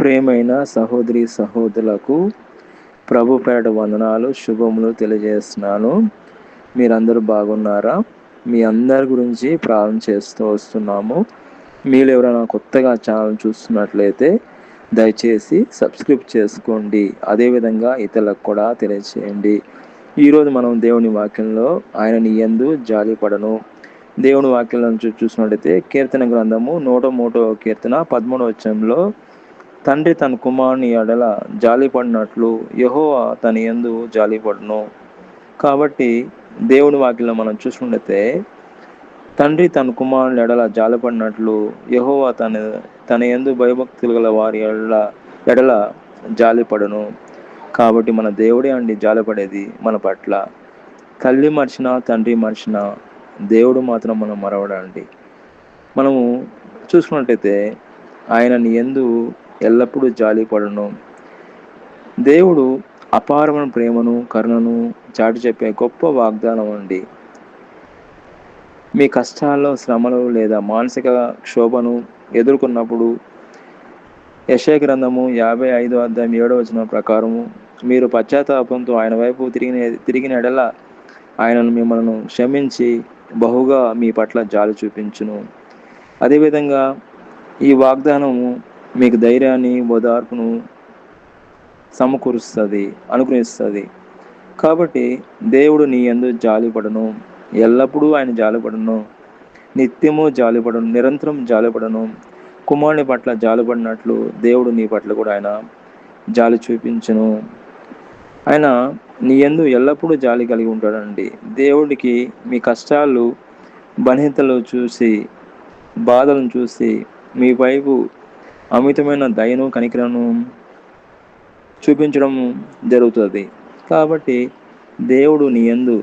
ప్రియమైన సహోదరి సహోదరులకు ప్రభు పేరట వందనాలు శుభములు తెలియజేస్తున్నాను. మీరందరూ బాగున్నారా? మీ అందరి గురించి ప్రార్థన చేస్తూ వస్తున్నాము. మీరు ఎవరైనా కొత్తగా ఛానల్ చూస్తున్నట్లయితే దయచేసి సబ్స్క్రైబ్ చేసుకోండి. అదేవిధంగా ఇతరులకు కూడా తెలియచేయండి. ఈరోజు మనం దేవుని వాక్యంలో ఆయన నీ యందు జాలిపడను దేవుని వాక్యం నుంచి చూసినట్లయితే కీర్తన గ్రంథము 103వ కీర్తన 13వ వచనంలో తండ్రి తన కుమారుని ఎడల జాలిపడినట్లు యెహోవా తన యందు జాలిపడును. కాబట్టి దేవుని వాక్యంలో మనం చూసుకుంటే తండ్రి తన కుమారుని ఎడల జాలిపడినట్లు యెహోవా తన యందు భయభక్తులు గల వారి ఎడల జాలిపడును. కాబట్టి మన దేవుడే అండి జాలిపడేది మన పట్ల. తల్లి మర్చినా తండ్రి మర్చినా దేవుడు మాత్రం మనం మరవడండి. మనము చూసుకున్నట్టయితే ఆయన నీ యందు ఎల్లప్పుడూ జాలిపడును. దేవుడు అపారమైన ప్రేమను కరుణను చాటి చెప్పే గొప్ప వాగ్దానం అండి. మీ కష్టాల్లో శ్రమలు లేదా మానసిక క్షోభను ఎదుర్కొన్నప్పుడు యెషయా గ్రంథము 55:7 ప్రకారము మీరు పశ్చాత్తాపంతో ఆయన వైపు తిరిగిన ఎడల ఆయనను మిమ్మల్ని క్షమించి బహుగా మీ పట్ల జాలి చూపించును. అదేవిధంగా ఈ వాగ్దానము మీకు ధైర్యాన్ని ఓదార్పును అనుగ్రహిస్తుంది. కాబట్టి దేవుడు నీ యందు జాలిపడను, ఎల్లప్పుడూ ఆయన జాలిపడను, నిత్యము జాలిపడను, నిరంతరం జాలిపడను. కుమారుని పట్ల జాలిపడినట్లు దేవుడు నీ పట్ల కూడా ఆయన జాలి చూపించును. ఆయన నీ యందు ఎల్లప్పుడూ జాలి కలిగి ఉంటాడండి. దేవుడికి మీ కష్టాలు బలహీనతలు చూసి బాధలను చూసి మీ వైపు అమితమైన దయను కనికరను చూపించడం జరుగుతుంది. కాబట్టి దేవుడు నీ యందు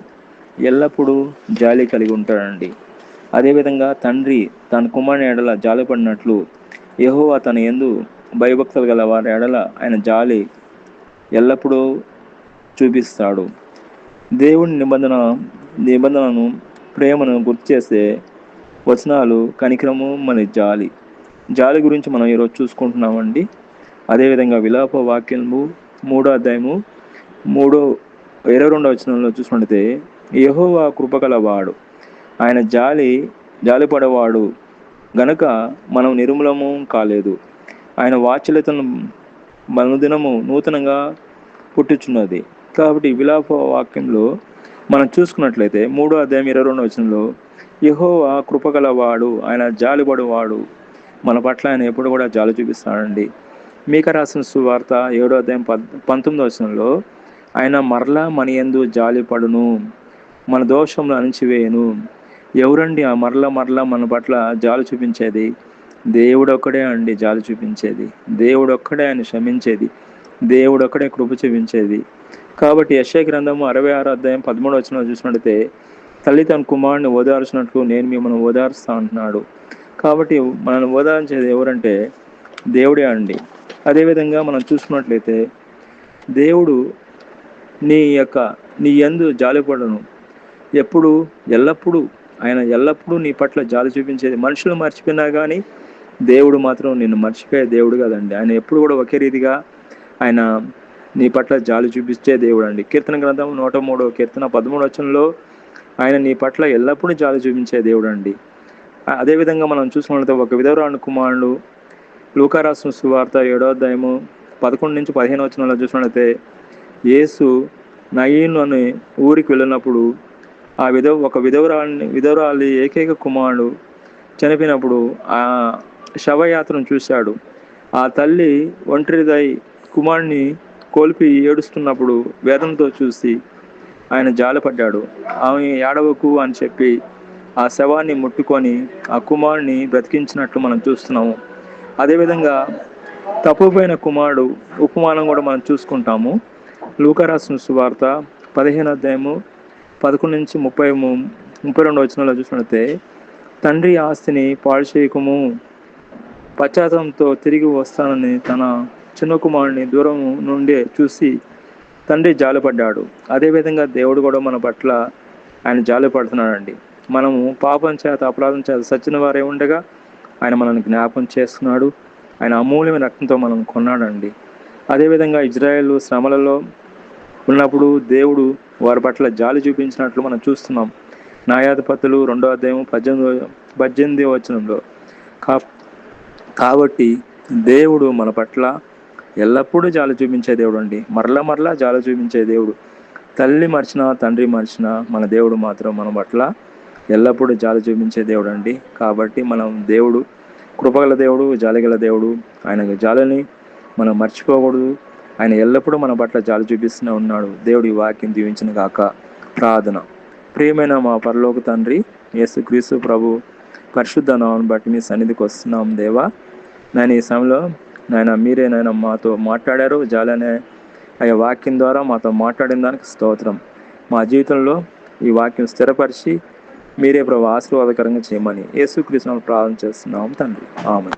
ఎల్లప్పుడూ జాలి కలిగి ఉంటాడండి. అదేవిధంగా తండ్రి తన కుమారుని ఎడల జాలిపడినట్లు యెహోవా తన యందు భయభక్తులు గల వారి ఎడల ఆయన జాలి ఎల్లప్పుడూ చూపిస్తాడు. దేవుని నిబంధనను ప్రేమను గుర్తు చేసే వచనాలు కనికరము మన జాలి గురించి మనం ఈరోజు చూసుకుంటున్నామండి. అదేవిధంగా విలాప వాక్యము 3వ అధ్యాయము 22వ వచనంలో చూసుకుంటే యెహోవా కృపగలవాడు, ఆయన జాలిపడేవాడు గనుక మనం నిర్మూలము కాలేదు. ఆయన వాత్సల్యతను మనదినము నూతనంగా పుట్టుచున్నది. కాబట్టి విలాప వాక్యంలో మనం చూసుకున్నట్లయితే 3వ అధ్యాయం 22వ వచనంలో యెహోవా కృపగలవాడు, ఆయన జాలిపడేవాడు, మన పట్ల ఆయన ఎప్పుడు కూడా జాలి చూపిస్తాడండి. మీకా రాసిన సువార్త 7వ అధ్యాయం 19వ వచనంలో ఆయన మరలా మన యందు జాలిపడును, మన దోషములు అణిచివేయును. ఎవరండి ఆ మరలా మన పట్ల జాలి చూపించేది? దేవుడొక్కడే అండి జాలి చూపించేది. దేవుడొక్కడే ఆయన క్షమించేది. దేవుడొక్కడే కృప చూపించేది. కాబట్టి యెషయా గ్రంథము 66వ అధ్యాయం 13వ వచనంలో చూసినట్లయితే తల్లి తన కుమారుని ఓదార్చినట్లు నేను మిమ్మల్ని ఓదారుస్తా అంటున్నాడు. కాబట్టి మనల్ని ఓదార్చేది ఎవరంటే దేవుడే అండి. అదేవిధంగా మనం చూసుకున్నట్లయితే దేవుడు నీ యందు జాలిపడను, ఆయన ఎల్లప్పుడూ నీ పట్ల జాలి చూపించేది. మనుషులు మర్చిపోయినా కానీ దేవుడు మాత్రం నిన్ను మర్చిపోయే దేవుడు కదండి. ఆయన ఎప్పుడు కూడా ఒకే రీతిగా ఆయన నీ పట్ల జాలి చూపించే దేవుడు అండి. కీర్తన గ్రంథం 103వ కీర్తన 13వ వచనంలో ఆయన నీ పట్ల ఎల్లప్పుడూ జాలి చూపించే దేవుడు అండి. అదేవిధంగా మనం చూసుకున్నట్లయితే ఒక విధవరాలు కుమారుడు లూకా రాసిన సువార్త 7వ అధ్యాయము 11-15 వచనంలో చూసినట్లయితే యేసు నయీను అనే ఊరికి వెళ్ళినప్పుడు ఒక విధవరాలి ఏకైక కుమారుడు చనిపోయినప్పుడు ఆ శవయాత్రను చూశాడు. ఆ తల్లి ఒంటరిదై కుమారుని కోల్పి ఏడుస్తున్నప్పుడు వేదనతో చూసి ఆయన జాలిపడ్డాడు. ఆమె ఏడవకు అని చెప్పి ఆ శవాన్ని ముట్టుకొని ఆ కుమారుని బ్రతికించినట్లు మనం చూస్తున్నాము. అదేవిధంగా తప్పుపోయిన కుమారుడు ఉపమానం కూడా మనం చూసుకుంటాము. లూకా రాసిన సువార్త 15వ అధ్యాయము 11-32 వచనాల్లో చూసినట్లయితే తండ్రి ఆస్తిని పాడు చేయకము, పశ్చాత్తాపంతో తిరిగి వస్తానని తన చిన్న కుమారుని దూరం నుండి చూసి తండ్రి జాలిపడ్డాడు. అదేవిధంగా దేవుడు కూడా మన పట్ల ఆయన జాలిపడుతున్నాడండి. మనము పాపం చేత అపరాధం చేత సచ్చిన వారే ఉండగా ఆయన మనల్ని జ్ఞాపకం చేస్తున్నాడు. ఆయన అమూల్యమైన రక్తంతో మనం కొన్నాడండి. అదేవిధంగా ఇజ్రాయేల్ శ్రమలలో ఉన్నప్పుడు దేవుడు వారి పట్ల జాలి చూపించినట్లు మనం చూస్తున్నాం. న్యాయాధిపతులు 2వ అధ్యాయం 18వ వచనంలో. కాబట్టి దేవుడు మన పట్ల ఎల్లప్పుడూ జాలి చూపించే దేవుడు అండి. మరలా జాలి చూపించే దేవుడు. తల్లి మర్చినా తండ్రి మర్చినా మన దేవుడు మాత్రం మన పట్ల ఎల్లప్పుడూ జాలి చూపించే దేవుడు అండి. కాబట్టి మనం దేవుడు కృపగల దేవుడు, జాలిగల దేవుడు. ఆయన జాలిని మనం మర్చిపోకూడదు. ఆయన ఎల్లప్పుడూ మన పట్ల జాలి చూపిస్తూనే ఉన్నాడు. దేవుడి వాక్యం దీవించిన గాక. ప్రార్థన. ప్రియమైన మా పరలోక తండ్రి యేసుక్రీస్తు ప్రభు పరిశుద్ధ నామమును బట్టి మీ సన్నిధికి వస్తున్నాం దేవా. నేను ఈ సమయంలో మీరే మాతో మాట్లాడారు. జాలి అనే వాక్యం ద్వారా మాతో మాట్లాడిన దానికి స్తోత్రం. మా జీవితంలో ఈ వాక్యం స్థిరపరిచి మీరే ప్రభు ఆశీర్వాదకరంగా చేయమని యేసుక్రీస్తు నామమున ప్రార్థన చేస్తున్నాం తండ్రి. ఆమేన్.